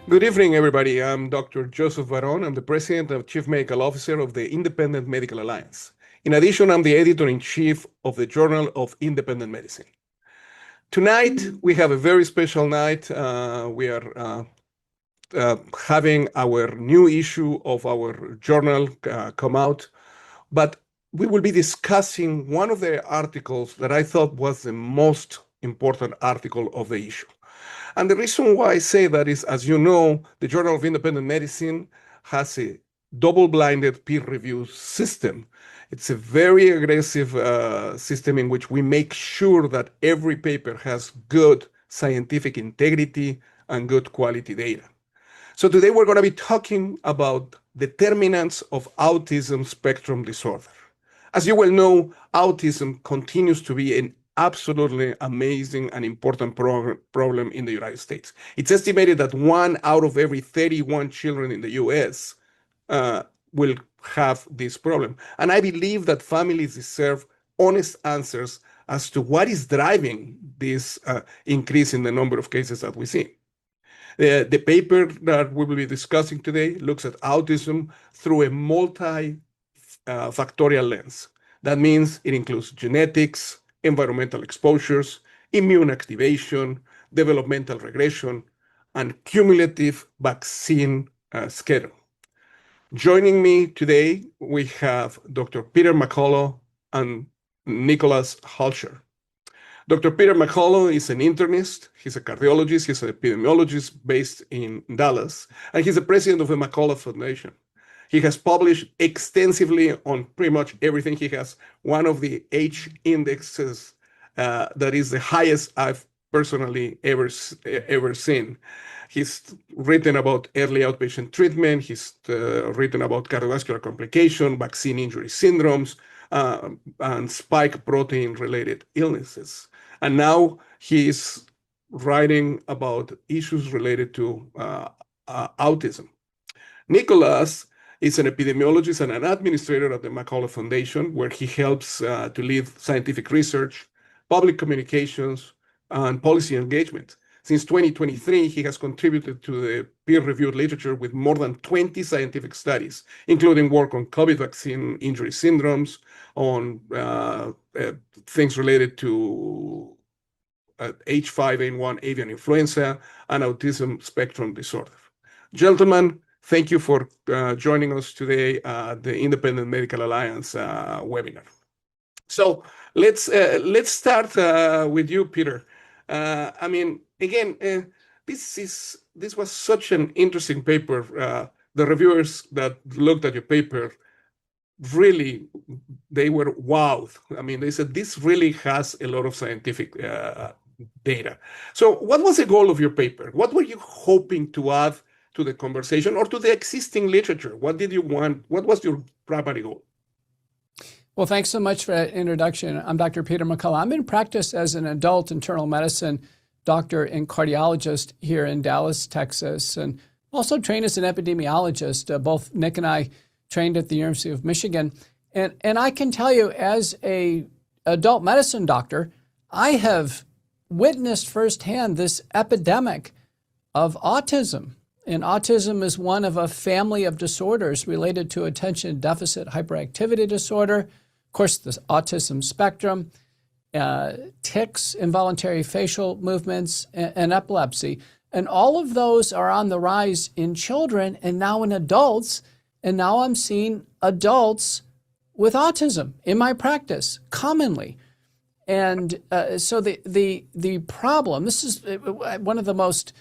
Good evening, everybody. I'm Dr. Joseph Varon. I'm the President and Chief Medical Officer of the Independent Medical Alliance. In addition, I'm the Editor-in-Chief of the Journal of Independent Medicine. Tonight, we have a very special night. We are having our new issue of our journal come out, but we will be discussing one of the articles that I thought was the most important article of the issue. And the reason why I say that is, as you know, the Journal of Independent Medicine has a double-blinded peer review system. It's a very aggressive system in which we make sure that every paper has good scientific integrity and good quality data. So today we're going to be talking about determinants of autism spectrum disorder. As you well know, autism continues to be an absolutely amazing and important problem in the United States. It's estimated that 1 out of every 31 children in the US will have this problem. And I believe that families deserve honest answers as to what is driving this increase in the number of cases that we see. The paper that we will be discussing today looks at autism through a multifactorial lens. That means it includes genetics, environmental exposures, immune activation, developmental regression, and cumulative vaccine schedule. Joining me today, we have Dr. Peter McCullough and Nicolas Hulscher. Dr. Peter McCullough is an internist, he's a cardiologist, he's an epidemiologist based in Dallas, and he's the president of the McCullough Foundation. He has published extensively on pretty much everything. He has one of the H indexes that is the highest I've personally ever seen. He's written about early outpatient treatment. He's written about cardiovascular complication, vaccine injury syndromes, and spike protein-related illnesses. And now he's writing about issues related to autism. Nicolas is an epidemiologist and an administrator at the McCullough Foundation, where he helps to lead scientific research, public communications, and policy engagement. Since 2023, he has contributed to the peer-reviewed literature with more than 20 scientific studies, including work on COVID vaccine injury syndromes, on things related to H5N1 avian influenza, and autism spectrum disorder. Gentlemen, thank you for joining us today at the Independent Medical Alliance webinar. So let's start with you, Peter. I mean, again, this was such an interesting paper. The reviewers that looked at your paper really, they were wowed. I mean, they said this really has a lot of scientific data. So what was the goal of your paper? What were you hoping to add to the conversation or to the existing literature? What did you want? What was your primary goal? Well, thanks so much for that introduction. I'm Dr. Peter McCullough. I'm in practice as an adult internal medicine doctor and cardiologist here in Dallas, Texas, and also trained as an epidemiologist. Both Nick and I trained at the University of Michigan. And I can tell you, as a adult medicine doctor, I have witnessed firsthand this epidemic of autism. And autism is one of a family of disorders related to attention deficit hyperactivity disorder, of course, the autism spectrum, tics, involuntary facial movements, and epilepsy. And all of those are on the rise in children and now in adults. And now I'm seeing adults with autism in my practice commonly. And so the problem, this is one of the most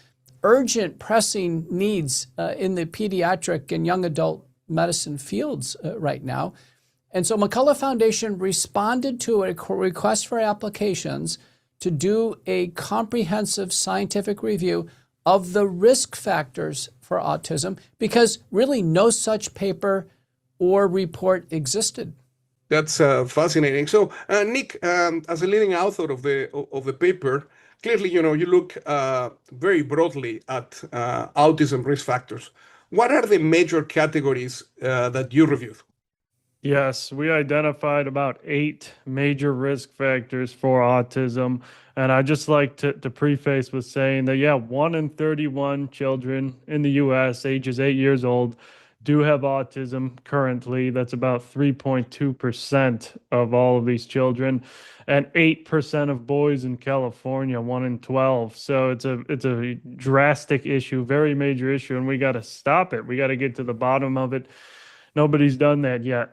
urgent, pressing needs in the pediatric and young adult medicine fields right now. And so McCullough Foundation responded to a request for applications to do a comprehensive scientific review of the risk factors for autism, because really no such paper or report existed. That's fascinating. So, Nick, as a leading author of the paper, clearly, you look very broadly at autism risk factors. What are the major categories that you reviewed? Yes, we identified about 8 major risk factors for autism. And I just like to preface with saying that, 1 in 31 children in the US, ages 8 years old, do have autism currently. That's about 3.2% of all of these children, and 8% of boys in California, 1 in 12. So it's a drastic issue, very major issue, and we got to stop it. We got to get to the bottom of it. Nobody's done that yet.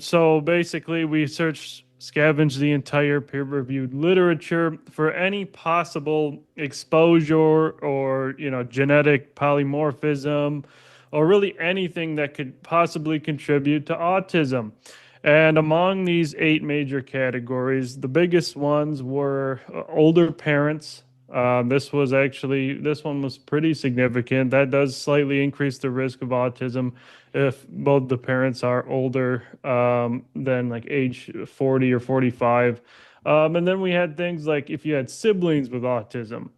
So basically, we scavenged the entire peer-reviewed literature for any possible exposure or genetic polymorphism, or really anything that could possibly contribute to autism. And among these 8 major categories, the biggest ones were older parents. This one was pretty significant. That does slightly increase the risk of autism if both the parents are older than like age 40 or 45. And then we had things like if you had siblings with autism,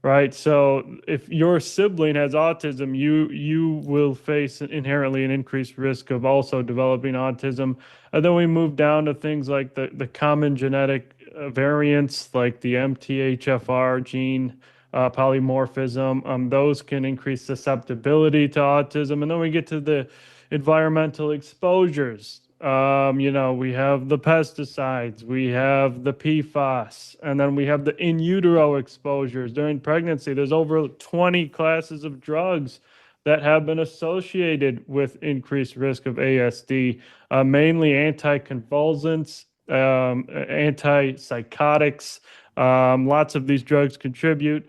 right? So if your sibling has autism, you will face inherently an increased risk of also developing autism. And then we moved down to things like the common genetic variants, like the MTHFR gene polymorphism. Those can increase susceptibility to autism. And then we get to the environmental exposures. We have the pesticides, we have the PFAS, and then we have the in utero exposures during pregnancy. There's over 20 classes of drugs that have been associated with increased risk of ASD, mainly anticonvulsants, antipsychotics. Lots of these drugs contribute,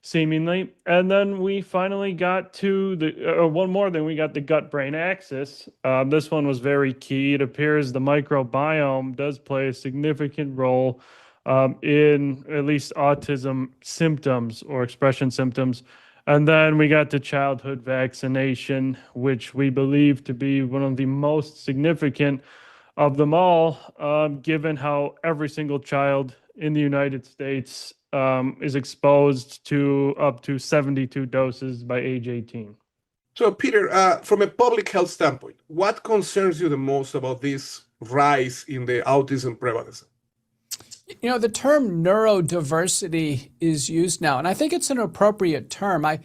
seemingly. And then we finally got to we got the gut-brain axis. This one was very key. It appears the microbiome does play a significant role in at least autism symptoms or expression symptoms. And then we got to childhood vaccination, which we believe to be one of the most significant of them all, given how every single child in the United States is exposed to up to 72 doses by age 18. So, Peter, from a public health standpoint, what concerns you the most about this rise in the autism prevalence? The term neurodiversity is used now, and I think it's an appropriate term. I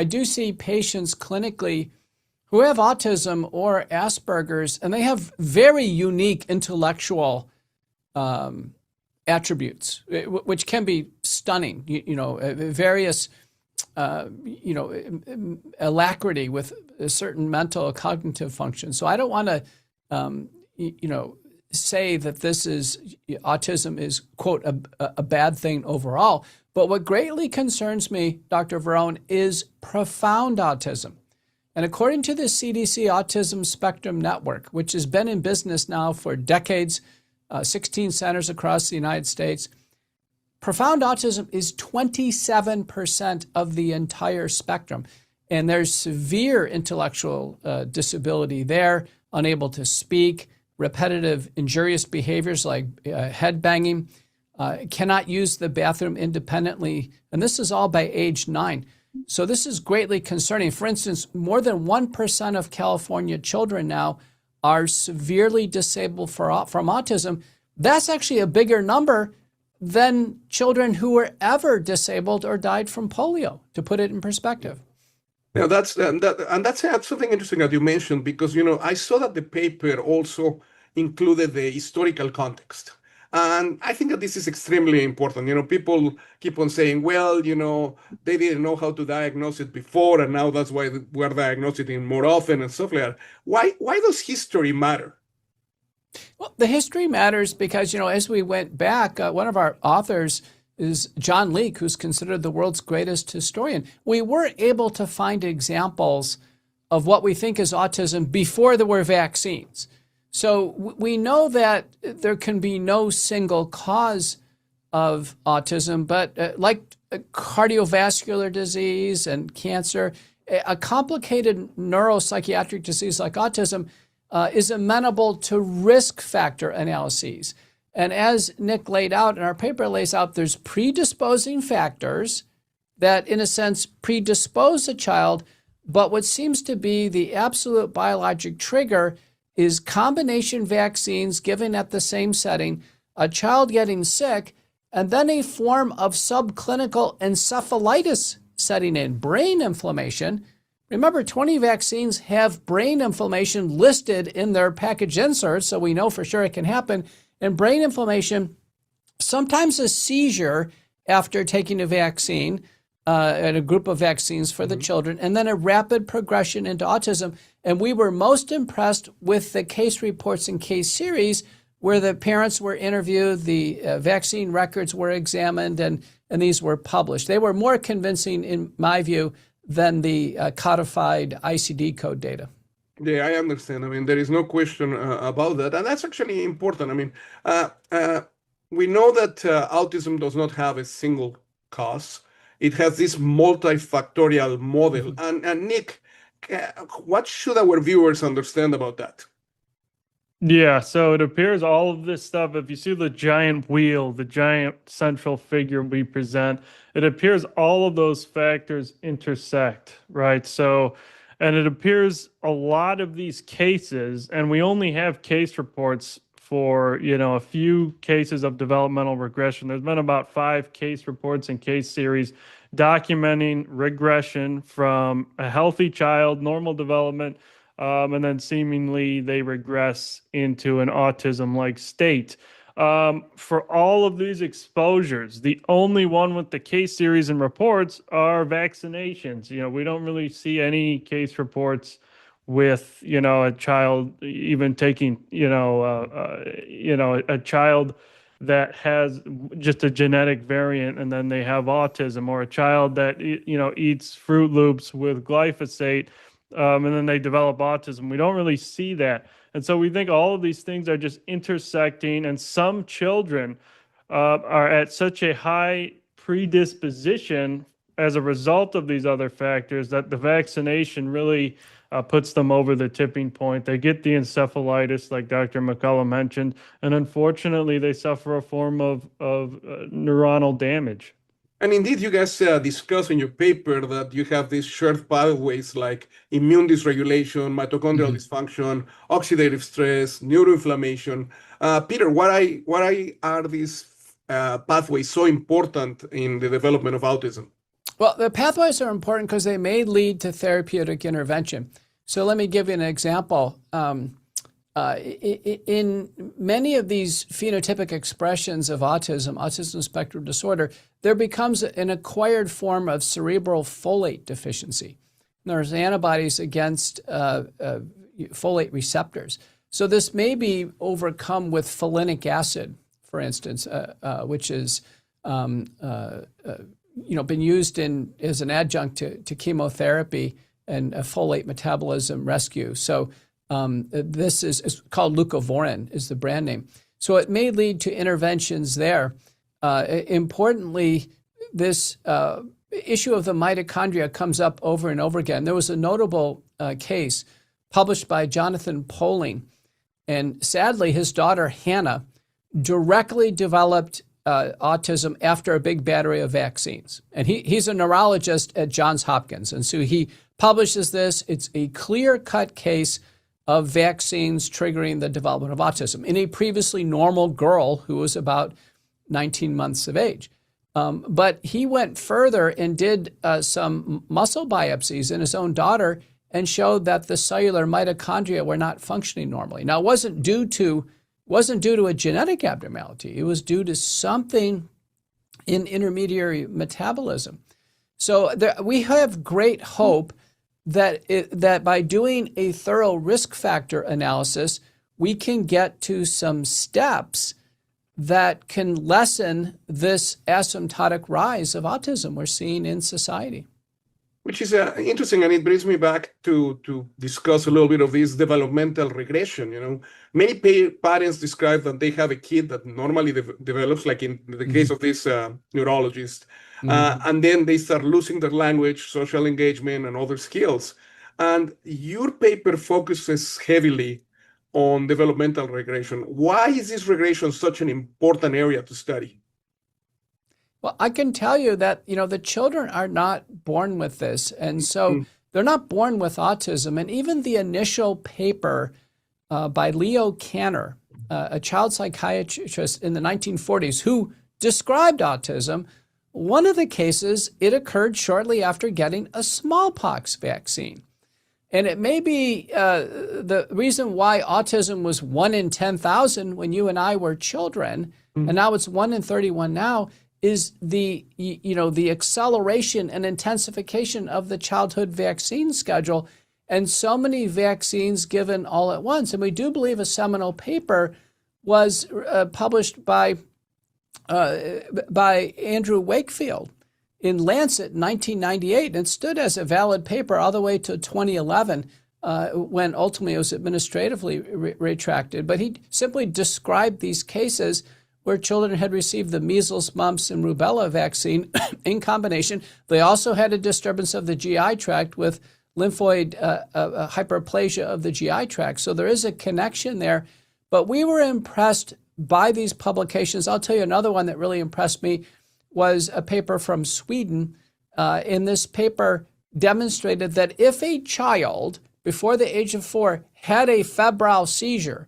do see patients clinically who have autism or Asperger's, and they have very unique intellectual attributes, which can be stunning. Various, alacrity with a certain mental cognitive function. So I don't want to, say that autism is, quote, a bad thing overall. But what greatly concerns me, Dr. Varon, is profound autism. And according to the CDC Autism Spectrum Network, which has been in business now for decades, 16 centers across the United States, profound autism is 27% of the entire spectrum. And there's severe intellectual disability there, unable to speak, repetitive injurious behaviors like head banging, cannot use the bathroom independently. And this is all by age 9. So this is greatly concerning. For instance, more than 1% of California children now are severely disabled from autism. That's actually a bigger number than children who were ever disabled or died from polio, to put it in perspective. Yeah, that's something interesting that you mentioned because I saw that the paper also included the historical context, and I think that this is extremely important. People keep on saying, well, they didn't know how to diagnose it before, and now that's why we're diagnosing it more often and stuff like that. Why does history matter? Well, the history matters because, as we went back, one of our authors is John Leake, who's considered the world's greatest historian. We were able to find examples of what we think is autism before there were vaccines. So we know that there can be no single cause of autism, but like cardiovascular disease and cancer, a complicated neuropsychiatric disease like autism is amenable to risk factor analyses. And as Nick laid out, and our paper lays out, there's predisposing factors that, in a sense, predispose a child, but what seems to be the absolute biologic trigger is combination vaccines given at the same setting, a child getting sick, and then a form of subclinical encephalitis setting in, brain inflammation. Remember, 20 vaccines have brain inflammation listed in their package insert, so we know for sure it can happen. And brain inflammation, sometimes a seizure after taking a vaccine, and a group of vaccines for the children, and then a rapid progression into autism. And we were most impressed with the case reports and case series where the parents were interviewed, the vaccine records were examined, and these were published. They were more convincing, in my view, than the codified ICD code data. Yeah, I understand. I mean, there is no question about that. And that's actually important. I mean, we know that autism does not have a single cause. It has this multifactorial model. And Nick, what should our viewers understand about that? Yeah, so it appears all of this stuff, if you see the giant wheel, the giant central figure we present, it appears all of those factors intersect, right? So, and it appears a lot of these cases, and we only have case reports for, a few cases of developmental regression. There's been about 5 case reports and case series documenting regression from a healthy child, normal development, and then seemingly they regress into an autism-like state. For all of these exposures, the only one with the case series and reports are vaccinations. We don't really see any case reports with, a child even taking, a child that has just a genetic variant and then they have autism, or a child that, eats Fruit Loops with glyphosate and then they develop autism. We don't really see that. And so we think all of these things are just intersecting, and some children are at such a high predisposition as a result of these other factors that the vaccination really puts them over the tipping point. They get the encephalitis, like Dr. McCullough mentioned, and unfortunately they suffer a form of neuronal damage. And indeed, you guys discuss in your paper that you have these shared pathways like immune dysregulation, mitochondrial dysfunction, oxidative stress, neuroinflammation. Peter, why are these pathways so important in the development of autism? Well, the pathways are important because they may lead to therapeutic intervention. So let me give you an example. In many of these phenotypic expressions of autism spectrum disorder, there becomes an acquired form of cerebral folate deficiency. There's antibodies against folate receptors. So this may be overcome with folinic acid, for instance, which is been used as an adjunct to chemotherapy and a folate metabolism rescue. So this is called leucovorin, is the brand name. So it may lead to interventions there. Importantly, this issue of the mitochondria comes up over and over again. There was a notable case published by Jonathan Poling, and sadly, his daughter Hannah directly developed autism after a big battery of vaccines. And he's a neurologist at Johns Hopkins, and so he publishes this. It's a clear-cut case of vaccines triggering the development of autism in a previously normal girl who was about 19 months of age. But he went further and did some muscle biopsies in his own daughter and showed that the cellular mitochondria were not functioning normally. Now, it wasn't due to a genetic abnormality. It was due to something in intermediary metabolism. So we have great hope that by doing a thorough risk factor analysis, we can get to some steps that can lessen this asymptotic rise of autism we're seeing in society. Which is interesting, and it brings me back to discuss a little bit of this developmental regression. Many parents describe that they have a kid that normally develops, like in the case of this neurologist, and then they start losing their language, social engagement, and other skills. And your paper focuses heavily on developmental regression. Why is this regression such an important area to study? Well, I can tell you that, the children are not born with this. And so they're not born with autism. And even the initial paper by Leo Kanner, a child psychiatrist in the 1940s who described autism, one of the cases, it occurred shortly after getting a smallpox vaccine. And it may be the reason why autism was 1 in 10,000 when you and I were children, and now it's 1 in 31 now, is the acceleration and intensification of the childhood vaccine schedule, and so many vaccines given all at once. And we do believe a seminal paper was published by Andrew Wakefield in Lancet in 1998, and stood as a valid paper all the way to 2011, when ultimately it was administratively retracted. But he simply described these cases where children had received the measles, mumps, and rubella vaccine in combination. They also had a disturbance of the GI tract with lymphoid hyperplasia of the GI tract. So there is a connection there. But we were impressed by these publications. I'll tell you another one that really impressed me was a paper from Sweden. In this paper demonstrated that if a child before the age of 4 had a febrile seizure,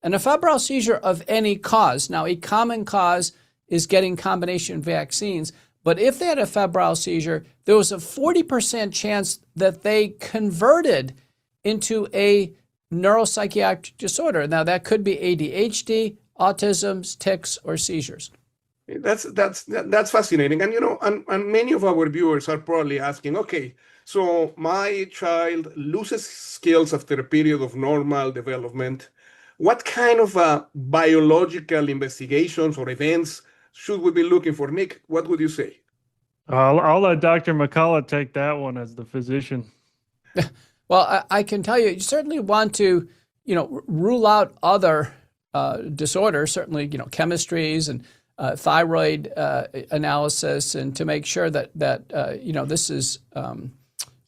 and a febrile seizure of any cause, now a common cause is getting combination vaccines, but if they had a febrile seizure, there was a 40% chance that they converted into a neuropsychiatric disorder. Now that could be ADHD, autism, tics, or seizures. That's fascinating. And and many of our viewers are probably asking, okay, so my child loses skills after a period of normal development. What kind of biological investigations or events should we be looking for? Nick, what would you say? I'll let Dr. McCullough take that one as the physician. Well, I can tell you certainly want to, rule out other disorders, certainly, chemistries and thyroid analysis, and to make sure that this is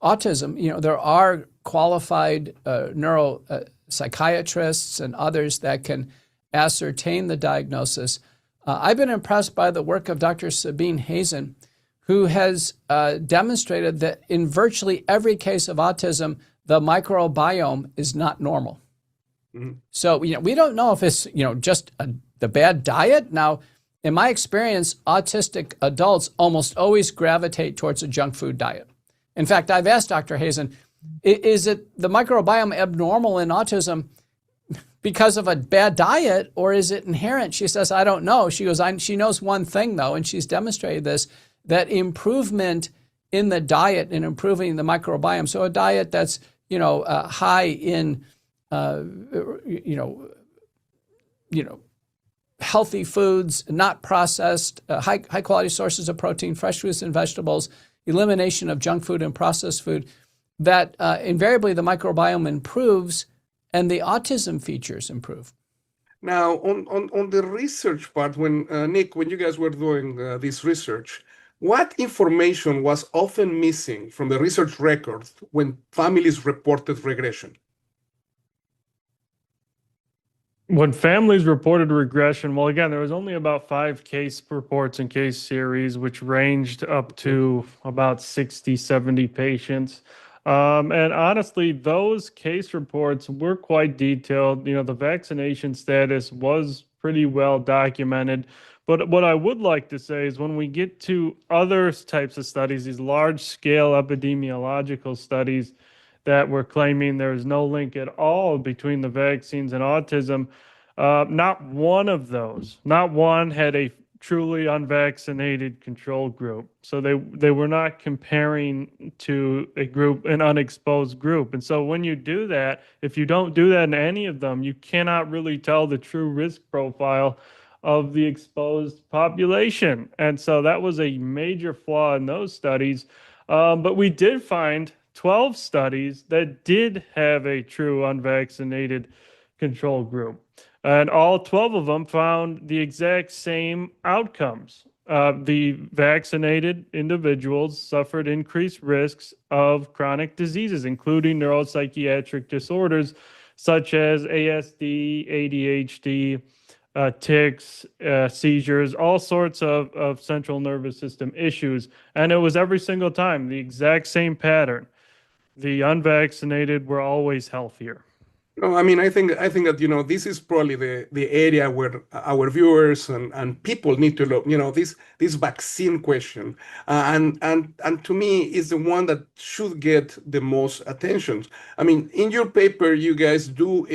autism. There are qualified neuropsychiatrists and others that can ascertain the diagnosis. I've been impressed by the work of Dr. Sabine Hazen, who has demonstrated that in virtually every case of autism, the microbiome is not normal. Mm-hmm. So, we don't know if it's, just the bad diet. Now, in my experience, autistic adults almost always gravitate towards a junk food diet. In fact, I've asked Dr. Hazen, is it the microbiome abnormal in autism because of a bad diet, or is it inherent? She says, I don't know. She goes, she knows one thing, though, and she's demonstrated this, that improvement in the diet and improving the microbiome. So a diet that's, high in, healthy foods, not processed, high quality sources of protein, fresh fruits and vegetables, elimination of junk food and processed food, that invariably the microbiome improves and the autism features improve. Now, on the research part, when Nick, when you guys were doing this research, what information was often missing from the research records when families reported regression? When families reported regression, well, again, there was only about 5 case reports and case series, which ranged up to about 60, 70 patients. And honestly, those case reports were quite detailed. The vaccination status was pretty well documented, But what I would like to say is when we get to other types of studies, these large-scale epidemiological studies that were claiming there is no link at all between the vaccines and autism, not one of those, not one had a truly unvaccinated control group. So they were not comparing to a group, an unexposed group. And so when you do that, if you don't do that in any of them, you cannot really tell the true risk profile of the exposed population. And so that was a major flaw in those studies. But we did find 12 studies that did have a true unvaccinated control group. And all 12 of them found the exact same outcomes. The vaccinated individuals suffered increased risks of chronic diseases, including neuropsychiatric disorders such as ASD, ADHD, tics, seizures, all sorts of central nervous system issues. And it was every single time the exact same pattern. The unvaccinated were always healthier. No, I mean, I think that, this is probably the area where our viewers and people need to look, this vaccine question. And to me is the one that should get the most attention. I mean, in your paper, you guys do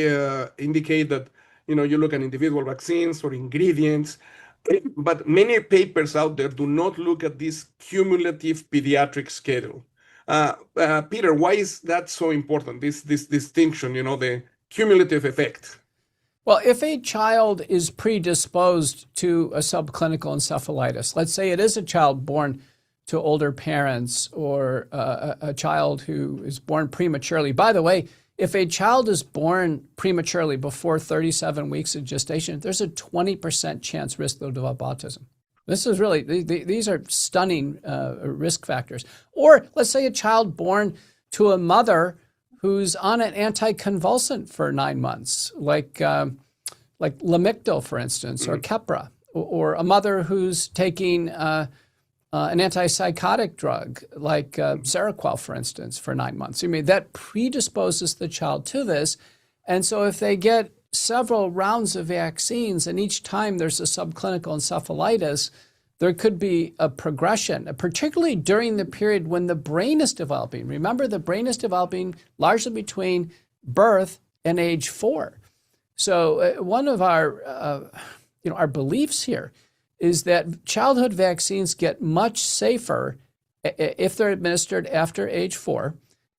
indicate that, you look at individual vaccines or ingredients, but many papers out there do not look at this cumulative pediatric schedule. Peter, why is that so important, this distinction, the cumulative effect? Well, if a child is predisposed to a subclinical encephalitis, let's say it is a child born to older parents or a child who is born prematurely. By the way, if a child is born prematurely before 37 weeks of gestation, there's a 20% chance risk they'll develop autism. This is really, these are stunning risk factors. Or let's say a child born to a mother who's on an anticonvulsant for 9 months, like Lamictal, for instance, or Keppra, or a mother who's taking an antipsychotic drug like Seroquel, for instance, for 9 months. I mean, that predisposes the child to this. And so if they get several rounds of vaccines and each time there's a subclinical encephalitis, there could be a progression, particularly during the period when the brain is developing. Remember, the brain is developing largely between birth and age 4. So one of our beliefs here is that childhood vaccines get much safer if they're administered after age 4.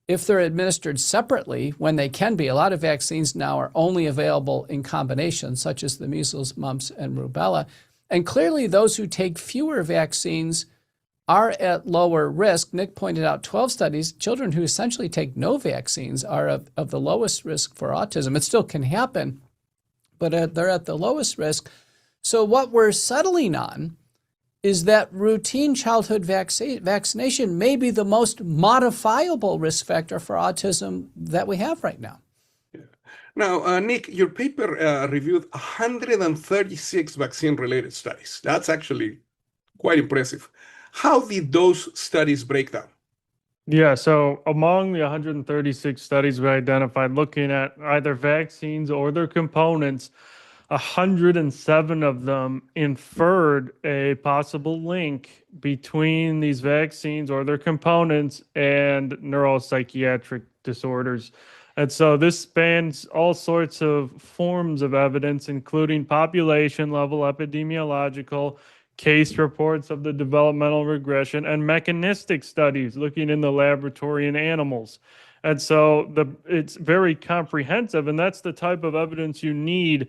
If they're administered separately, when they can be, a lot of vaccines now are only available in combination, such as the measles, mumps, and rubella. And clearly, those who take fewer vaccines are at lower risk. Nick pointed out 12 studies. Children who essentially take no vaccines are of the lowest risk for autism. It still can happen, but they're at the lowest risk. So what we're settling on is that routine childhood vaccination may be the most modifiable risk factor for autism that we have right now. Now, Nick, your paper reviewed 136 vaccine-related studies. That's actually quite impressive. How did those studies break down? Yeah, so among the 136 studies we identified looking at either vaccines or their components, 107 of them inferred a possible link between these vaccines or their components and neuropsychiatric disorders. And so this spans all sorts of forms of evidence, including population level epidemiological, case reports of the developmental regression, and mechanistic studies looking in the laboratory in animals. And so it's very comprehensive, and that's the type of evidence you need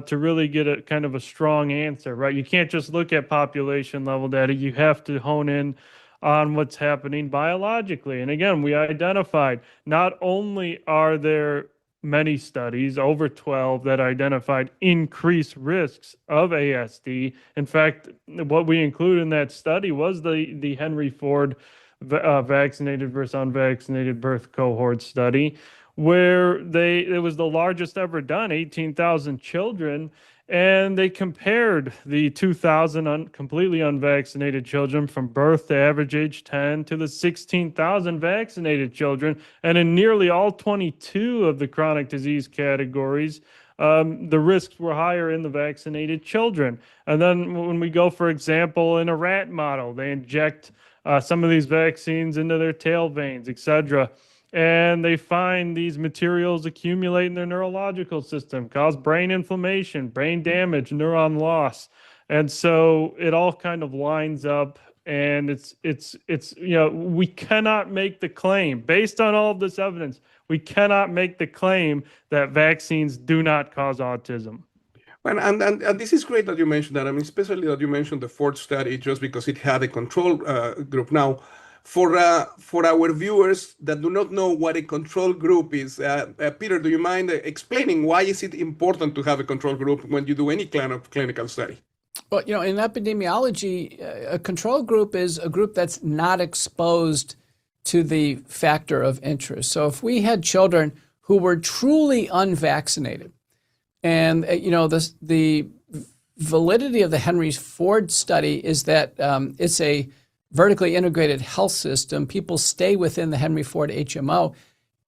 to really get a kind of a strong answer, right? You can't just look at population level data. You have to hone in on what's happening biologically. And again, we identified not only are there many studies, over 12, that identified increased risks of ASD. In fact, what we included in that study was the Henry Ford vaccinated versus unvaccinated birth cohort study, where it was the largest ever done, 18,000 children, and they compared the 2,000 completely unvaccinated children from birth to average age 10 to the 16,000 vaccinated children. And in nearly all 22 of the chronic disease categories, the risks were higher in the vaccinated children. And then when we go, for example, in a rat model, they inject some of these vaccines into their tail veins, etc. And they find these materials accumulate in their neurological system, cause brain inflammation, brain damage, neuron loss. And so it all kind of lines up, and it's we cannot make the claim based on all of this evidence. We cannot make the claim that vaccines do not cause autism. And this is great that you mentioned that. I mean, especially that you mentioned the fourth study, just because it had a control group. Now, for our viewers that do not know what a control group is, Peter, do you mind explaining why is it important to have a control group when you do any kind of clinical study? Well, in epidemiology, a control group is a group that's not exposed to the factor of interest. So if we had children who were truly unvaccinated, and the validity of the Henry Ford study is that it's a vertically integrated health system. People stay within the Henry Ford HMO,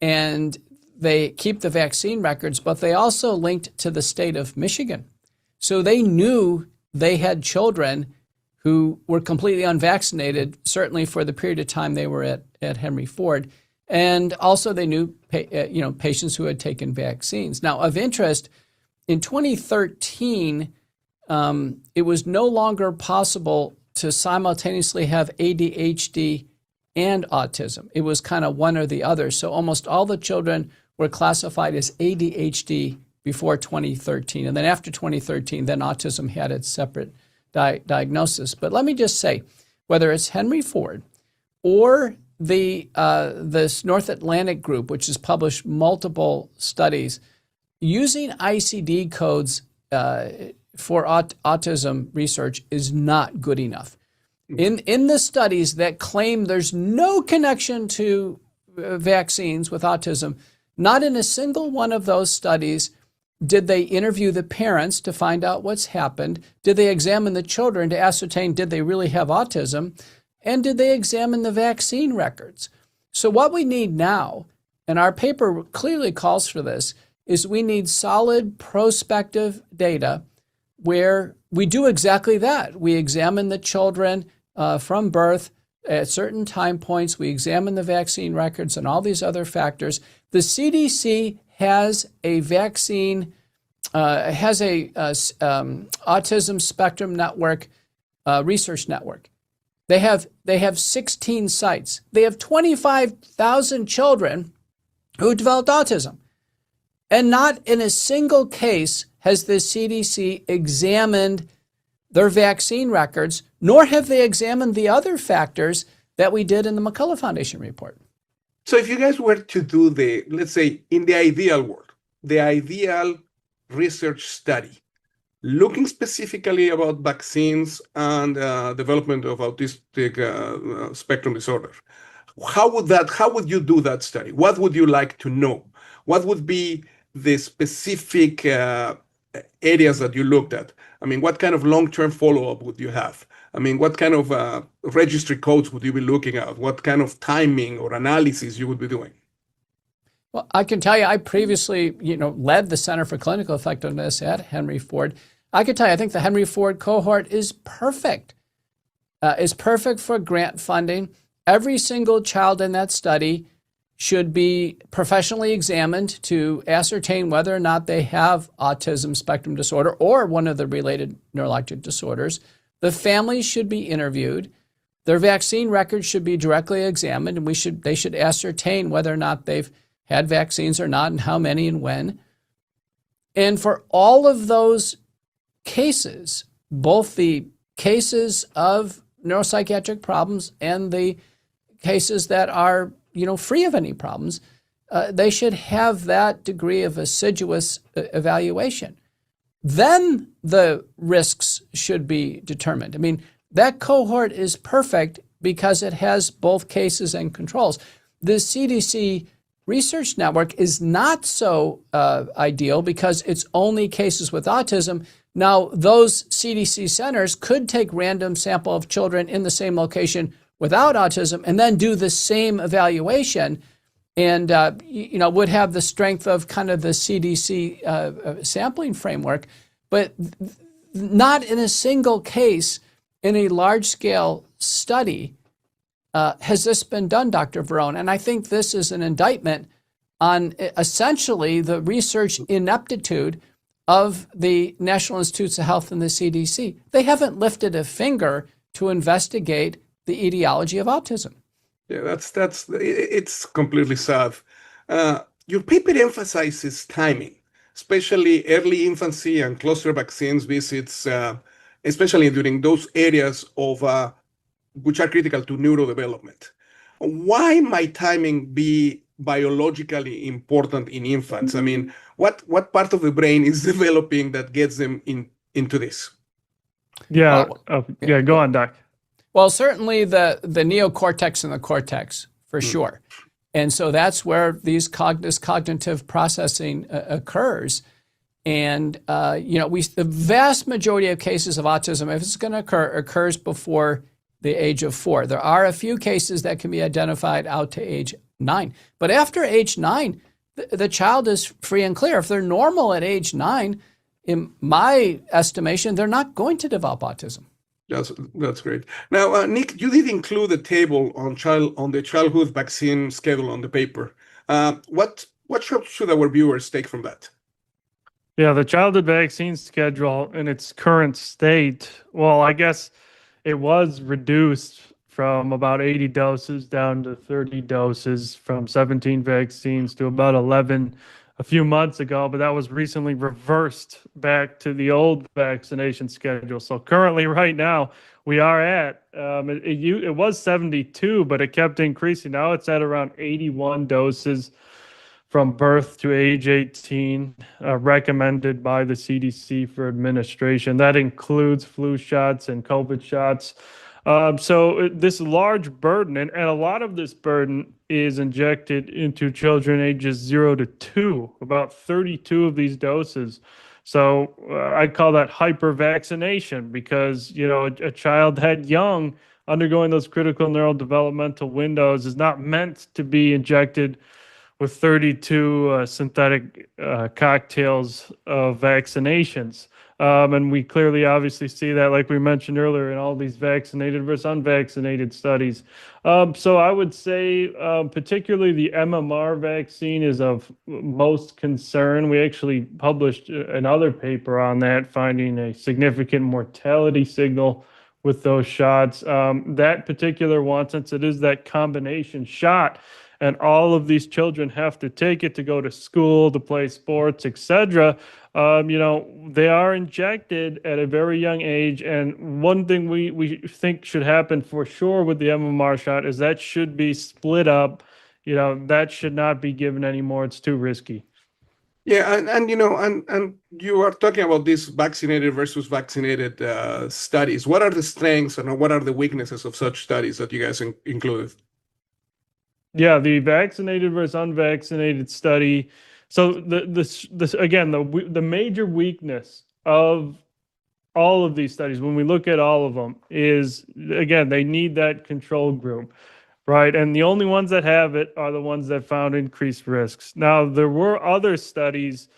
and they keep the vaccine records, but they also linked to the state of Michigan. So they knew they had children who were completely unvaccinated, certainly for the period of time they were at Henry Ford. And also they knew patients who had taken vaccines. Now, of interest, in 2013, it was no longer possible to simultaneously have ADHD and autism. It was kind of one or the other. So almost all the children were classified as ADHD before 2013. And then after 2013, then autism had its separate diagnosis. But let me just say, whether it's Henry Ford or this North Atlantic group, which has published multiple studies, using ICD codes for autism research is not good enough. In the studies that claim there's no connection to vaccines with autism, not in a single one of those studies did they interview the parents to find out what's happened. Did they examine the children to ascertain did they really have autism? And did they examine the vaccine records? So what we need now, and our paper clearly calls for this, is we need solid prospective data where we do exactly that. We examine the children from birth at certain time points. We examine the vaccine records and all these other factors. The CDC has a vaccine, autism spectrum network, research network. They have 16 sites. They have 25,000 children who developed autism. And not in a single case has the CDC examined their vaccine records, nor have they examined the other factors that we did in the McCullough Foundation report. So if you guys were to do let's say, in the ideal world, the ideal research study, looking specifically about vaccines and development of autistic spectrum disorder, how would you do that study? What would you like to know? What would be the specific areas that you looked at? I mean, what kind of long-term follow-up would you have? I mean, what kind of registry codes would you be looking at? What kind of timing or analysis you would be doing? Well, I can tell you, I previously, led the Center for Clinical Effectiveness at Henry Ford. I can tell you, I think the Henry Ford cohort is perfect. It's perfect for grant funding. Every single child in that study should be professionally examined to ascertain whether or not they have autism spectrum disorder or one of the related neurologic disorders. The families should be interviewed. Their vaccine records should be directly examined, and they should ascertain whether or not they've had vaccines or not and how many and when. And for all of those cases, both the cases of neuropsychiatric problems and the cases that are free of any problems, they should have that degree of assiduous evaluation. Then the risks should be determined. I mean, that cohort is perfect because it has both cases and controls. The CDC research network is not so ideal because it's only cases with autism. Now, those CDC centers could take random sample of children in the same location without autism and then do the same evaluation. and would have the strength of kind of the CDC sampling framework, but not in a single case in a large-scale study has this been done, Dr. Varon. And I think this is an indictment on essentially the research ineptitude of the National Institutes of Health and the CDC. They haven't lifted a finger to investigate the etiology of autism. Yeah, it's completely sad. Your paper emphasizes timing, especially early infancy and cluster vaccines visits, especially during those areas of which are critical to neurodevelopment. Why might timing be biologically important in infants? I mean, what part of the brain is developing that gets them into this? Yeah, go on, Doc. Well, certainly the neocortex and the cortex, for sure. And so that's where this cognitive processing occurs. And, the vast majority of cases of autism, if it's going to occur, occurs before the age of 4. There are a few cases that can be identified out to age 9. But after age 9, the child is free and clear. If they're normal at age 9, in my estimation, they're not going to develop autism. That's great. Now, Nick, you did include a table on the childhood vaccine schedule on the paper. What should our viewers take from that? Yeah, the childhood vaccine schedule in its current state, well, I guess it was reduced from about 80 doses down to 30 doses, from 17 vaccines to about 11 a few months ago, but that was recently reversed back to the old vaccination schedule. So currently, right now, we are at, it was 72, but it kept increasing. Now it's at around 81 doses from birth to age 18, recommended by the CDC for administration. That includes flu shots and COVID shots. So this large burden, and a lot of this burden is injected into children ages 0 to 2, about 32 of these doses. So I call that hyper-vaccination because, a child that young undergoing those critical neurodevelopmental windows is not meant to be injected with 32 synthetic cocktails of vaccinations. And we clearly obviously see that, like we mentioned earlier, in all these vaccinated versus unvaccinated studies. So I would say particularly the MMR vaccine is of most concern. We actually published another paper on that, finding a significant mortality signal with those shots. That particular one, since it is that combination shot, and all of these children have to take it to go to school, to play sports, etc. They are injected at a very young age. And one thing we think should happen for sure with the MMR shot is that should be split up. That should not be given anymore. It's too risky. Yeah, and you are talking about these vaccinated versus vaccinated studies. What are the strengths and what are the weaknesses of such studies that you guys included? Yeah, the vaccinated versus unvaccinated study. So the major weakness of all of these studies, when we look at all of them, is again they need that control group, right? And the only ones that have it are the ones that found increased risks. Now there were other studies,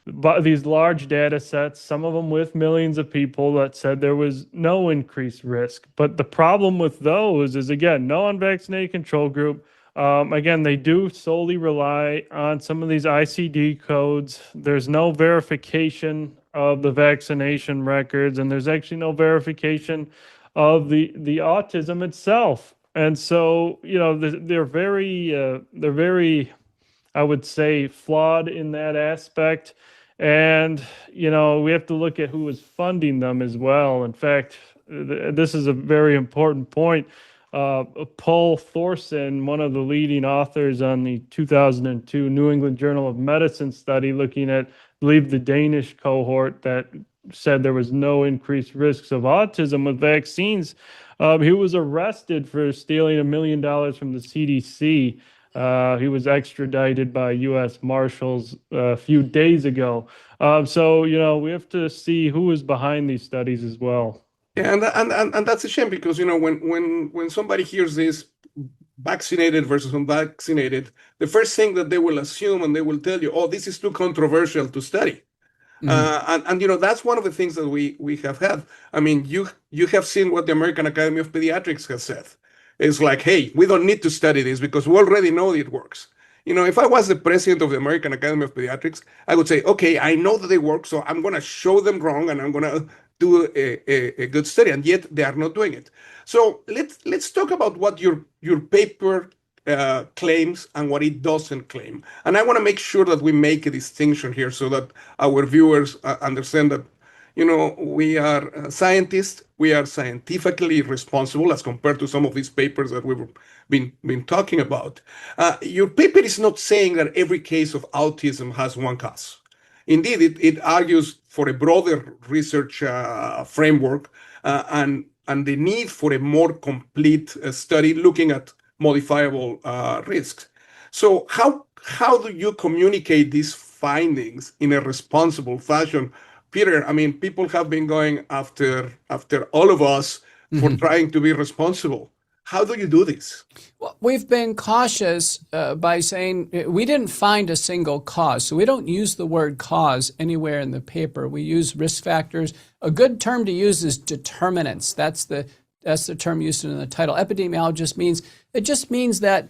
but these large data sets, some of them with millions of people, that said there was no increased risk. But the problem with those is, again, no unvaccinated control group. Again, they do solely rely on some of these ICD codes. There's no verification of the vaccination records, and there's actually no verification of the autism itself. And so, they're very, I would say, flawed in that aspect. And, we have to look at who is funding them as well. In fact, this is a very important point. Paul Thorson, one of the leading authors on the 2002 New England Journal of Medicine study looking at, I believe, the Danish cohort that said there was no increased risks of autism with vaccines. He was arrested for stealing $1 million from the CDC. He was extradited by U.S. Marshals a few days ago. So, we have to see who is behind these studies as well. Yeah, and that's a shame because, when somebody hears this, vaccinated versus unvaccinated, the first thing that they will assume and they will tell you, oh, this is too controversial to study. And that's one of the things that we have had. I mean, you have seen what the American Academy of Pediatrics has said. It's like, hey, we don't need to study this because we already know it works. If I was the president of the American Academy of Pediatrics, I would say, okay, I know that they work, so I'm going to show them wrong and I'm going to do a good study. And yet they are not doing it. So let's talk about what your paper claims and what it doesn't claim. And I want to make sure that we make a distinction here so that our viewers understand that, we are scientists, we are scientifically responsible as compared to some of these papers that we've been talking about. Your paper is not saying that every case of autism has one cause. Indeed, it argues for a broader research framework and the need for a more complete study looking at modifiable risks. So how do you communicate these findings in a responsible fashion? Peter, I mean, people have been going after all of us for trying to be responsible. How do you do this? Well, we've been cautious by saying we didn't find a single cause. So we don't use the word cause anywhere in the paper. We use risk factors. A good term to use is determinants. That's the term used in the title. Epidemiologist means that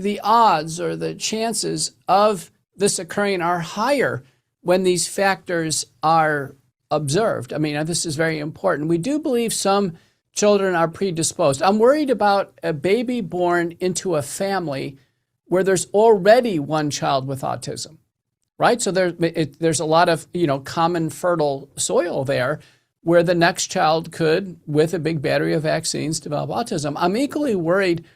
the odds or the chances of this occurring are higher when these factors are observed. I mean, this is very important. We do believe some children are predisposed. I'm worried about a baby born into a family where there's already one child with autism, right? So there's a lot of common fertile soil there where the next child could, with a big battery of vaccines, develop autism. I'm equally worried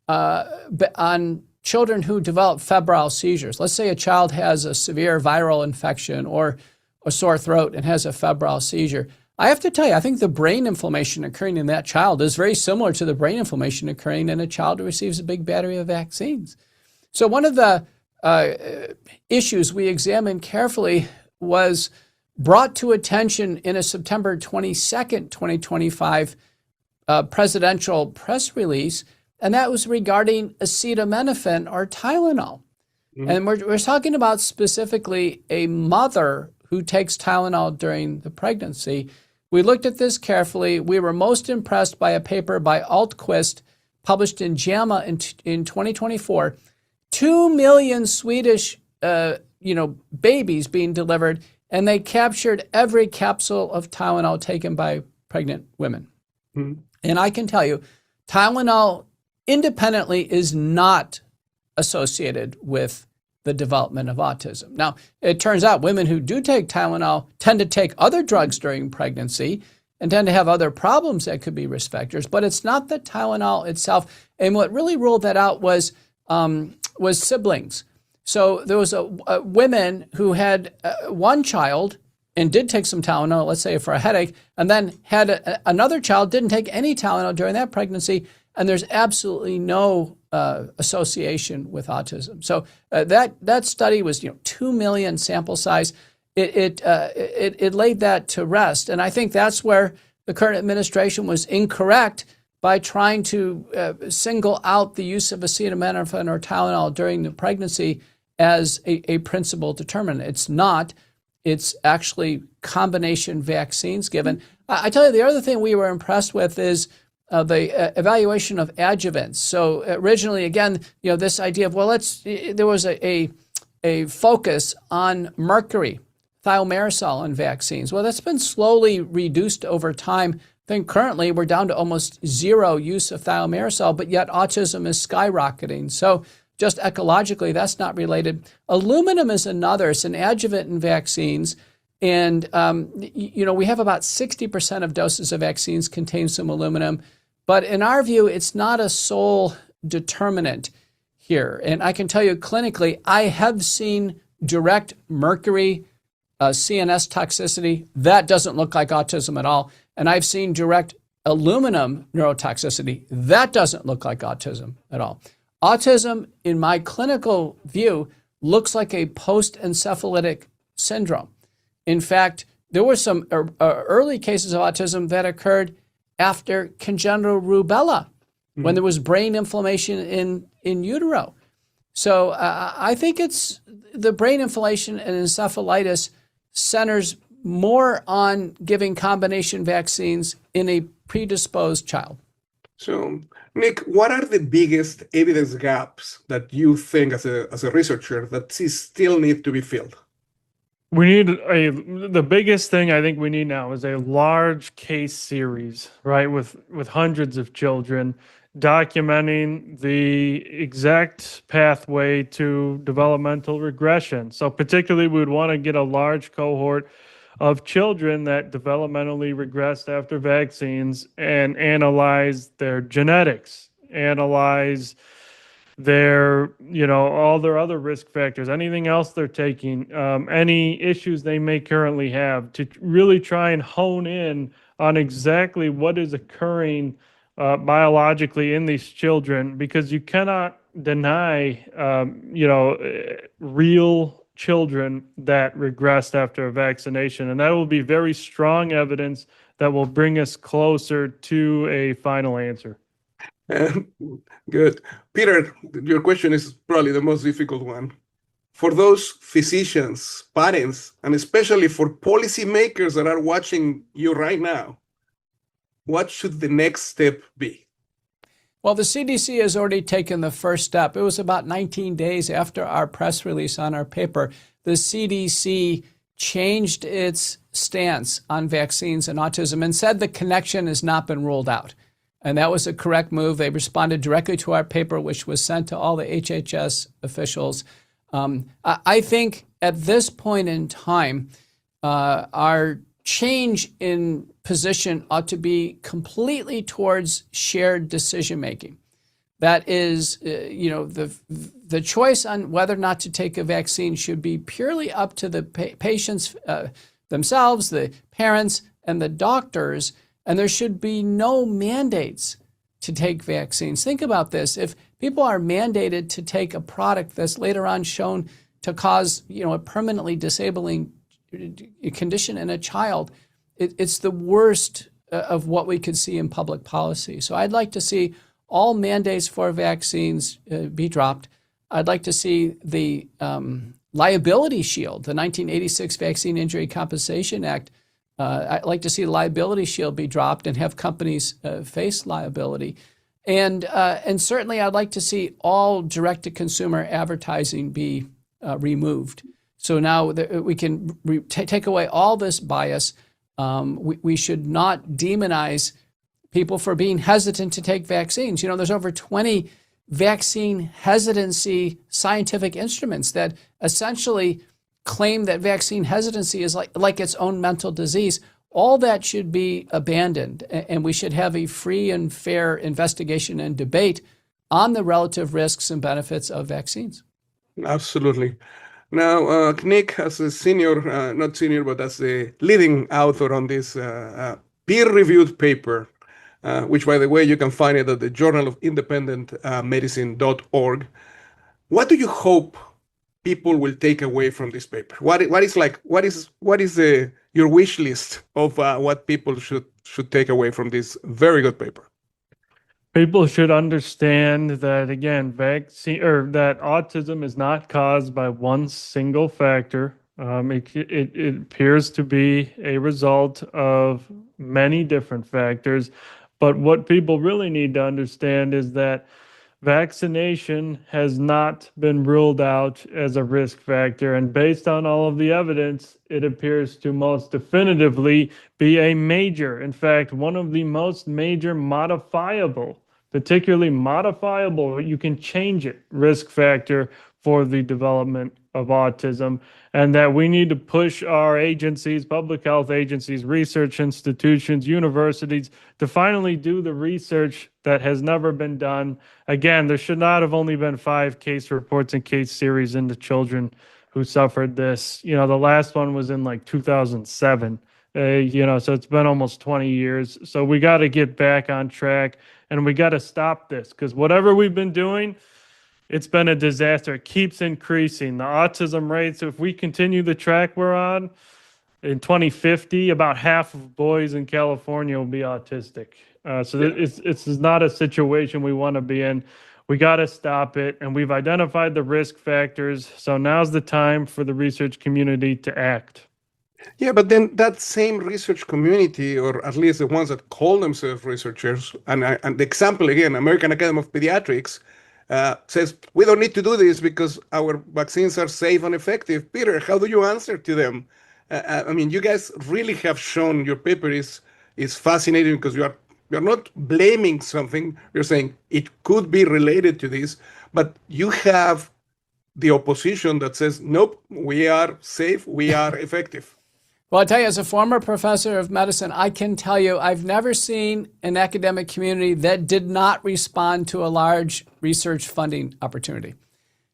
on children who develop febrile seizures. Let's say a child has a severe viral infection or a sore throat and has a febrile seizure. I have to tell you, I think the brain inflammation occurring in that child is very similar to the brain inflammation occurring in a child who receives a big battery of vaccines. So one of the issues we examined carefully was brought to attention in a September 22nd, 2025 presidential press release, and that was regarding acetaminophen or Tylenol. And we're talking about specifically a mother who takes Tylenol during the pregnancy. We looked at this carefully. We were most impressed by a paper by Altquist published in JAMA in 2024. 2 million Swedish babies being delivered, and they captured every capsule of Tylenol taken by pregnant women. And I can tell you, Tylenol independently is not associated with the development of autism. Now, it turns out women who do take Tylenol tend to take other drugs during pregnancy and tend to have other problems that could be risk factors, but it's not the Tylenol itself. And what really ruled that out was siblings. So there was women who had one child and did take some Tylenol, let's say for a headache, and then had another child, didn't take any Tylenol during that pregnancy, and there's absolutely no association with autism. So that study was 2 million sample size. It laid that to rest, and I think that's where the current administration was incorrect by trying to single out the use of acetaminophen or Tylenol during the pregnancy as a principal determinant. It's not. It's actually combination vaccines given. I tell you, the other thing we were impressed with is the evaluation of adjuvants. So originally, again, this idea of, there was a focus on mercury, thimerosal in vaccines. Well, that's been slowly reduced over time. I think currently we're down to almost zero use of thimerosal, but yet autism is skyrocketing. So just ecologically, that's not related. Aluminum is another. It's an adjuvant in vaccines. And, we have about 60% of doses of vaccines contain some aluminum. But in our view, it's not a sole determinant here. And I can tell you clinically, I have seen direct mercury CNS toxicity. That doesn't look like autism at all. And I've seen direct aluminum neurotoxicity. That doesn't look like autism at all. Autism, in my clinical view, looks like a post-encephalitic syndrome. In fact, there were some early cases of autism that occurred after congenital rubella when there was brain inflammation in utero. So I think it's the brain inflammation and encephalitis centers more on giving combination vaccines in a predisposed child. So, Nick, what are the biggest evidence gaps that you think, as a researcher, that still need to be filled? We need the biggest thing I think we need now is a large case series, right, with hundreds of children, documenting the exact pathway to developmental regression. So particularly we would want to get a large cohort of children that developmentally regressed after vaccines and analyze their genetics, analyze their, all their other risk factors, anything else they're taking, any issues they may currently have, to really try and hone in on exactly what is occurring biologically in these children, because you cannot deny, real children that regressed after a vaccination. And that will be very strong evidence that will bring us closer to a final answer. Good. Peter, your question is probably the most difficult one. For those physicians, parents, and especially for policymakers that are watching you right now, what should the next step be? Well, the CDC has already taken the first step. It was about 19 days after our press release on our paper. The CDC changed its stance on vaccines and autism and said the connection has not been ruled out. And that was a correct move. They responded directly to our paper, which was sent to all the HHS officials. I think at this point in time, our change in position ought to be completely towards shared decision making. That is, the choice on whether or not to take a vaccine should be purely up to the patients themselves, the parents, and the doctors. And there should be no mandates to take vaccines. Think about this. If people are mandated to take a product that's later on shown to cause, a permanently disabling condition in a child, it's the worst of what we could see in public policy. So I'd like to see all mandates for vaccines be dropped. I'd like to see the liability shield, the 1986 Vaccine Injury Compensation Act. I'd like to see the liability shield be dropped and have companies face liability. And certainly I'd like to see all direct-to-consumer advertising be removed. So now we can take away all this bias. We should not demonize people for being hesitant to take vaccines. There's over 20 vaccine hesitancy scientific instruments that essentially claim that vaccine hesitancy is like its own mental disease. All that should be abandoned, and we should have a free and fair investigation and debate on the relative risks and benefits of vaccines. Absolutely. Now, Nick, as a senior, not senior, but as the leading author on this peer-reviewed paper, which, by the way, you can find it at the Journal of Independent Medicine.org, what do you hope people will take away from this paper? What is your wish list of what people should take away from this very good paper? People should understand that, again, that autism is not caused by one single factor. It appears to be a result of many different factors. But what people really need to understand is that vaccination has not been ruled out as a risk factor. And based on all of the evidence, it appears to most definitively be a major, in fact, one of the most major modifiable, particularly modifiable, you can change it, risk factor for the development of autism. And that we need to push our agencies, public health agencies, research institutions, universities, to finally do the research that has never been done. Again, there should not have only been 5 case reports and case series into children who suffered this. The last one was in 2007. So it's been almost 20 years. So we got to get back on track, and we got to stop this, because whatever we've been doing, it's been a disaster. It keeps increasing. The autism rates, if we continue the track we're on, in 2050, about half of boys in California will be autistic. It's not a situation we want to be in. We got to stop it, and we've identified the risk factors. So now's the time for the research community to act. Yeah, but then that same research community, or at least the ones that call themselves researchers, and the example again, American Academy of Pediatrics, says we don't need to do this because our vaccines are safe and effective. Peter, how do you answer to them? I mean, you guys really have shown your paper is fascinating because you're not blaming something. You're saying it could be related to this, but you have the opposition that says, nope, we are safe, we are effective. Well, I tell you, as a former professor of medicine, I can tell you I've never seen an academic community that did not respond to a large research funding opportunity.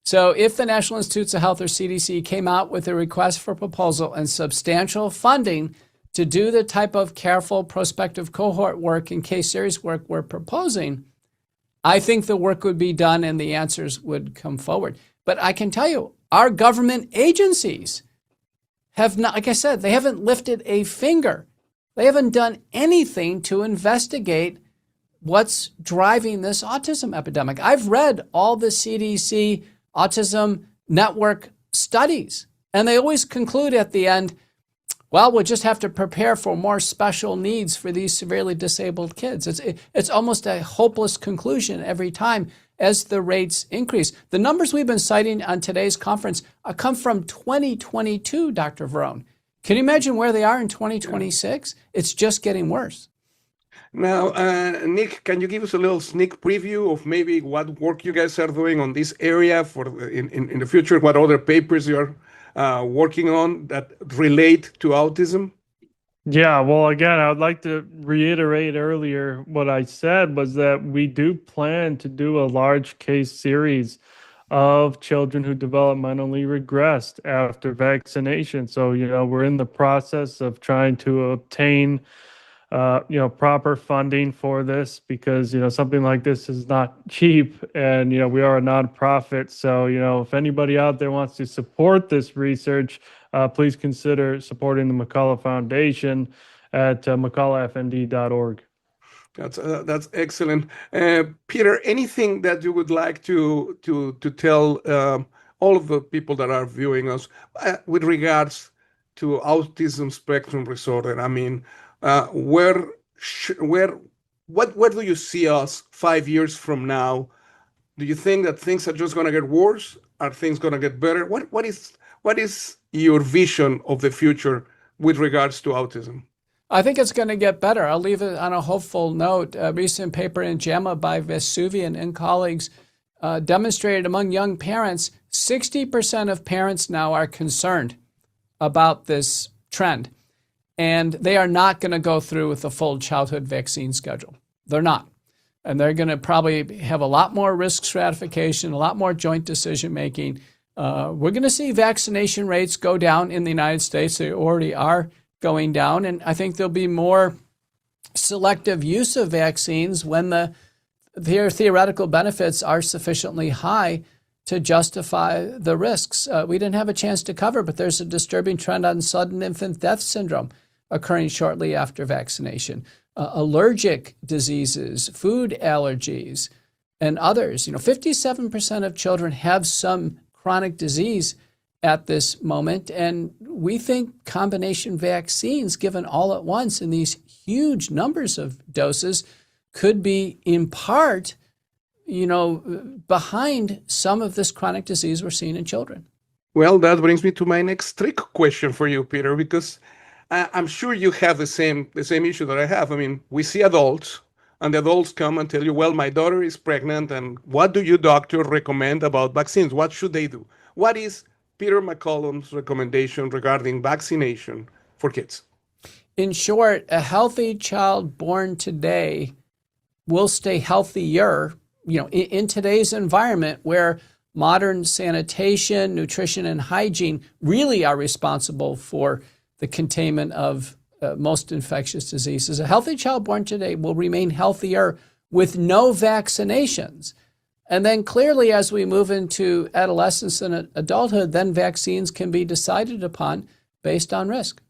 So if the National Institutes of Health, or CDC, came out with a request for proposal and substantial funding to do the type of careful prospective cohort work and case series work we're proposing, I think the work would be done and the answers would come forward. But I can tell you, our government agencies have not, like I said, they haven't lifted a finger. They haven't done anything to investigate what's driving this autism epidemic. I've read all the CDC Autism Network studies, and they always conclude at the end, well, we'll just have to prepare for more special needs for these severely disabled kids. It's almost a hopeless conclusion every time as the rates increase. The numbers we've been citing on today's conference come from 2022, Dr. Varon. Can you imagine where they are in 2026? It's just getting worse. Now, Nick, can you give us a little sneak preview of maybe what work you guys are doing on this area for in the future? What other papers you're working on that relate to autism? Yeah, well, again, I would like to reiterate earlier what I said was that we do plan to do a large case series of children who developmentally regressed after vaccination. So, we're in the process of trying to obtain, proper funding for this because, something like this is not cheap and, we are a nonprofit. So, if anybody out there wants to support this research, please consider supporting the McCullough Foundation at mcculloughfnd.org. That's excellent. Peter, anything that you would like to tell all of the people that are viewing us with regards to autism spectrum disorder? I mean, where do you see us 5 years from now? Do you think that things are just going to get worse? Are things going to get better? What is your vision of the future with regards to autism? I think it's going to get better. I'll leave it on a hopeful note. A recent paper in JAMA by Vesuvian and colleagues demonstrated among young parents, 60% of parents now are concerned about this trend. And they are not going to go through with the full childhood vaccine schedule. They're not. And they're going to probably have a lot more risk stratification, a lot more joint decision making. We're going to see vaccination rates go down in the United States. They already are going down. And I think there'll be more selective use of vaccines when their theoretical benefits are sufficiently high to justify the risks. We didn't have a chance to cover, but there's a disturbing trend on sudden infant death syndrome occurring shortly after vaccination. Allergic diseases, food allergies, and others. 57% of children have some chronic disease at this moment, and we think combination vaccines given all at once in these huge numbers of doses could be in part, behind some of this chronic disease we're seeing in children. Well, that brings me to my next trick question for you, Peter, because I'm sure you have the same issue that I have. I mean, we see adults, and the adults come and tell you, well, my daughter is pregnant, and what do you, doctor, recommend about vaccines? What should they do? What is Peter McCullough's recommendation regarding vaccination for kids? In short, a healthy child born today will stay healthier, in today's environment where modern sanitation, nutrition, and hygiene really are responsible for the containment of most infectious diseases. A healthy child born today will remain healthier with no vaccinations. And then clearly, as we move into adolescence and adulthood, then vaccines can be decided upon based on risk.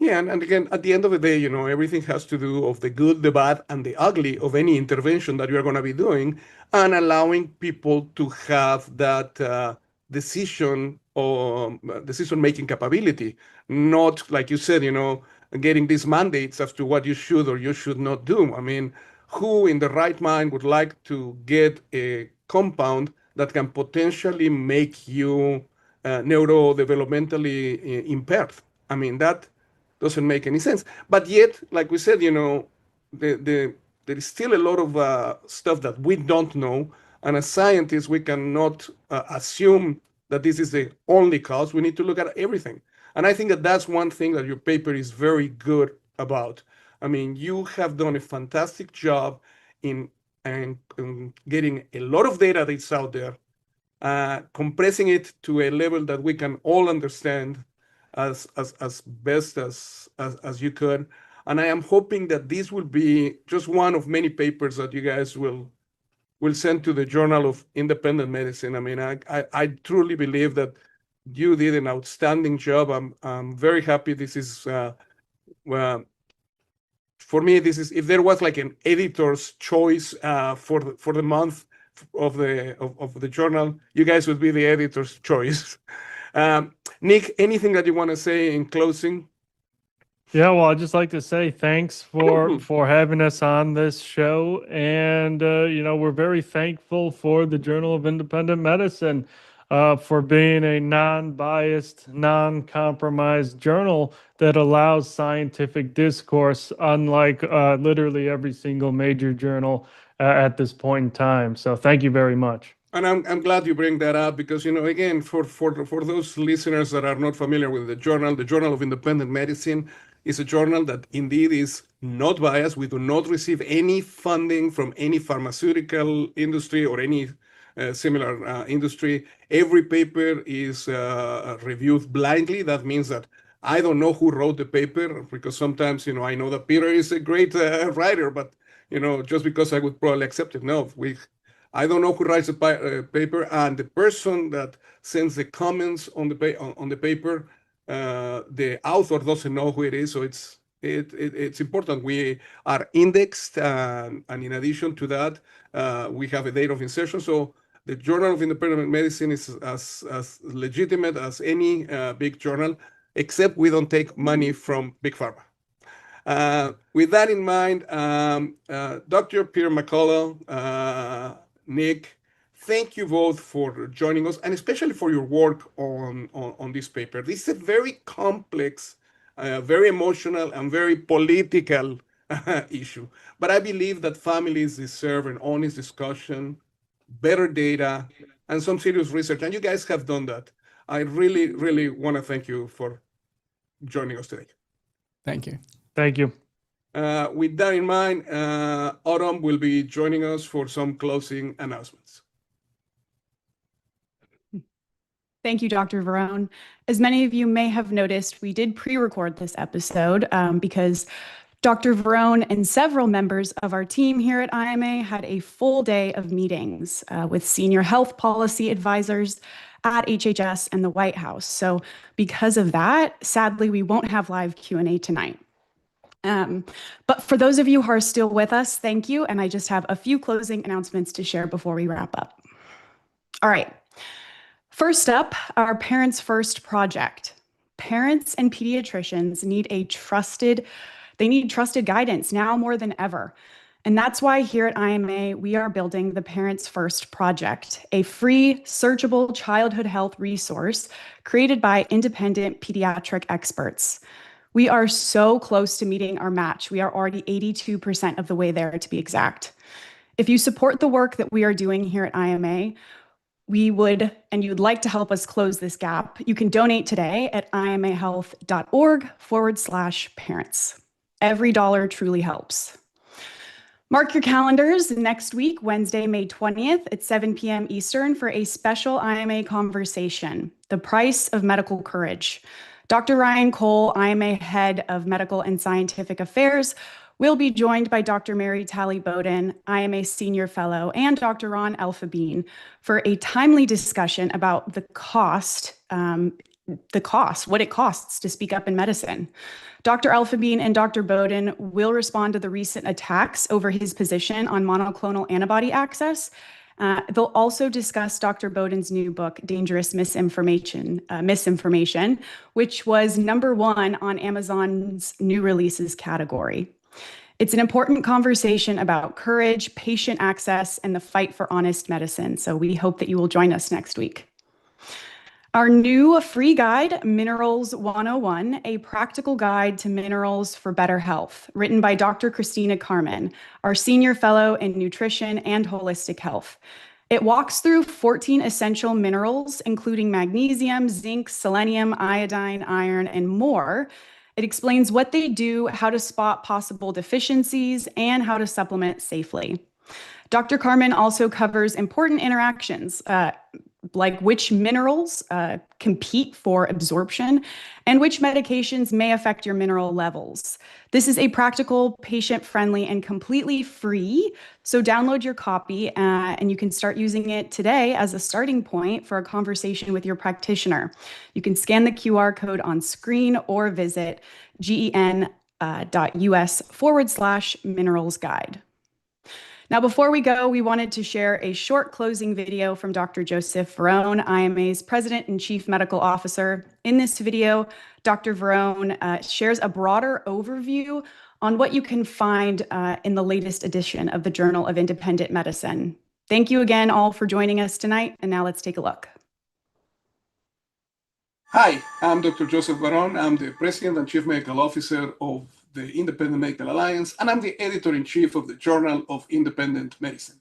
Yeah, and again, at the end of the day, everything has to do of the good, the bad, and the ugly of any intervention that you're going to be doing, and allowing people to have that decision-making capability, not like you said, getting these mandates as to what you should or you should not do. I mean, who in the right mind would like to get a compound that can potentially make you neurodevelopmentally impaired? I mean, that doesn't make any sense. But yet, like we said, there is still a lot of stuff that we don't know. And as scientists, we cannot assume that this is the only cause. We need to look at everything. And I think that that's one thing that your paper is very good about. I mean, you have done a fantastic job in getting a lot of data that's out there, compressing it to a level that we can all understand as best as you could. And I am hoping that this will be just one of many papers that you guys will send to the Journal of Independent Medicine. I mean, I truly believe that you did an outstanding job. I'm very happy. This is for me. This is, if there was like an editor's choice for the month of the journal, you guys would be the editor's choice. Nick, anything that you want to say in closing? Yeah, well, I'd just like to say thanks for having us on this show, and we're very thankful for the Journal of Independent Medicine for being a non-biased, non-compromised journal that allows scientific discourse, unlike literally every single major journal at this point in time. So, thank you very much. And I'm glad you bring that up because, again, for those listeners that are not familiar with the Journal of Independent Medicine is a journal that indeed is not biased. We do not receive any funding from any pharmaceutical industry or any similar industry. Every paper is reviewed blindly. That means that I don't know who wrote the paper because sometimes, I know that Peter is a great writer, but, just because I would probably accept it. No, I don't know who writes the paper, and the person that sends the comments on the paper, the author doesn't know who it is. So it's important. We are indexed, and in addition to that, we have a date of insertion. So the Journal of Independent Medicine is as legitimate as any big journal, except we don't take money from Big Pharma. With that in mind, Dr. Peter McCullough, Nick, thank you both for joining us, and especially for your work on this paper. This is a very complex, very emotional, and very political issue. But I believe that families deserve an honest discussion, better data, and some serious research. And you guys have done that. I really, really want to thank you for joining us today. Thank you. Thank you. With that in mind, Autumn will be joining us for some closing announcements. Thank you, Dr. Varon. As many of you may have noticed, we did pre-record this episode because Dr. Varon and several members of our team here at IMA had a full day of meetings with senior health policy advisors at HHS and the White House. So because of that, sadly, we won't have live Q&A tonight. But for those of you who are still with us, thank you. And I just have a few closing announcements to share before we wrap up. All right. First up, our Parents First project. Parents and pediatricians need trusted guidance now more than ever. And that's why here at IMA, we are building the Parents First project, a free, searchable childhood health resource created by independent pediatric experts. We are so close to meeting our match. We are already 82% of the way there, to be exact. If you support the work that we are doing here at IMA, and you'd like to help us close this gap, you can donate today at imahealth.org/parents. Every dollar truly helps. Mark your calendars next week, Wednesday, May 20th at 7 p.m. Eastern for a special IMA conversation, The Price of Medical Courage. Dr. Ryan Cole, IMA Head of Medical and Scientific Affairs, will be joined by Dr. Mary Talley-Bowden, IMA Senior Fellow, and Dr. Ron Elfabine for a timely discussion about the cost the cost, what it costs to speak up in medicine. Dr. Elfabine and Dr. Bowden will respond to the recent attacks over his position on monoclonal antibody access. They'll also discuss Dr. Bowden's new book, Dangerous Misinformation, which was #1 on Amazon's new releases category. It's an important conversation about courage, patient access, and the fight for honest medicine. So we hope that you will join us next week. Our new free guide, Minerals 101, a practical guide to minerals for better health, written by Dr. Christina Carmen, our senior fellow in nutrition and holistic health. It walks through 14 essential minerals, including magnesium, zinc, selenium, iodine, iron, and more. It explains what they do, how to spot possible deficiencies, and how to supplement safely. Dr. Carmen also covers important interactions, like which minerals compete for absorption and which medications may affect your mineral levels. This is a practical, patient-friendly, and completely free. So download your copy and you can start using it today as a starting point for a conversation with your practitioner. You can scan the QR code on screen or visit gen.us/minerals guide. Now, before we go, we wanted to share a short closing video from Dr. Joseph Varon, IMA's President and Chief Medical Officer. In this video, Dr. Varon shares a broader overview on what you can find in the latest edition of the Journal of Independent Medicine. Thank you again all for joining us tonight, and now let's take a look. Hi, I'm Dr. Joseph Varon. I'm the President and Chief Medical Officer of the Independent Medical Alliance, and I'm the Editor-in-Chief of the Journal of Independent Medicine.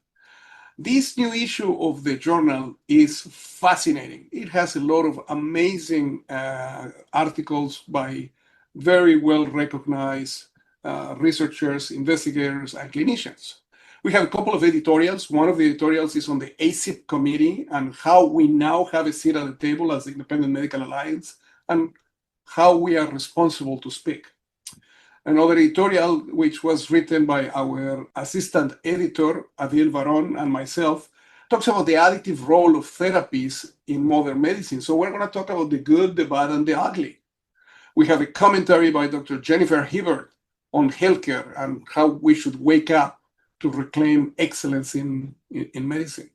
This new issue of the journal is fascinating. It has a lot of amazing articles by very well-recognized researchers, investigators, and clinicians. We have a couple of editorials. One of the editorials is on the ACIP committee and how we now have a seat at the table as the Independent Medical Alliance and how we are responsible to speak. Another editorial, which was written by our assistant editor, Adil Varon, and myself, talks about the additive role of therapies in modern medicine. So we're going to talk about the good, the bad, and the ugly. We have a commentary by Dr. Jennifer Hibbert on healthcare and how we should wake up to reclaim excellence in medicine.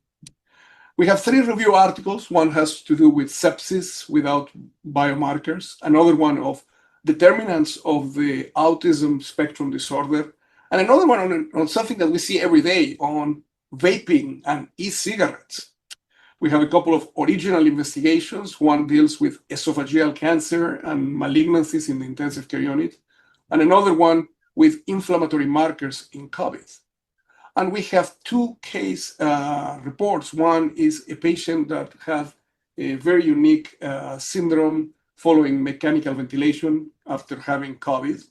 We have 3 review articles. One has to do with sepsis without biomarkers, another one of determinants of the autism spectrum disorder, and another one on something that we see every day on vaping and e-cigarettes. We have a couple of original investigations. One deals with esophageal cancer and malignancies in the intensive care unit, and another one with inflammatory markers in COVID. And we have 2 case reports. One is a patient that had a very unique syndrome following mechanical ventilation after having COVID.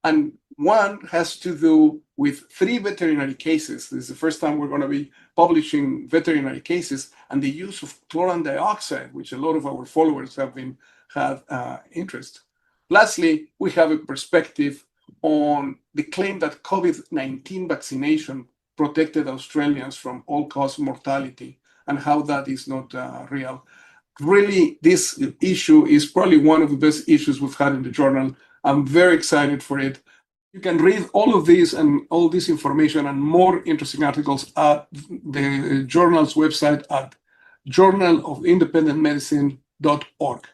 And one has to do with 3 veterinary cases. This is the first time we're going to be publishing veterinary cases and the use of chlorine dioxide, which a lot of our followers have had interest. Lastly, we have a perspective on the claim that COVID-19 vaccination protected Australians from all-cause mortality and how that is not real. Really, this issue is probably one of the best issues we've had in the journal. I'm very excited for it. You can read all of this and all this information and more interesting articles at the journal's website at journalofindependentmedicine.org.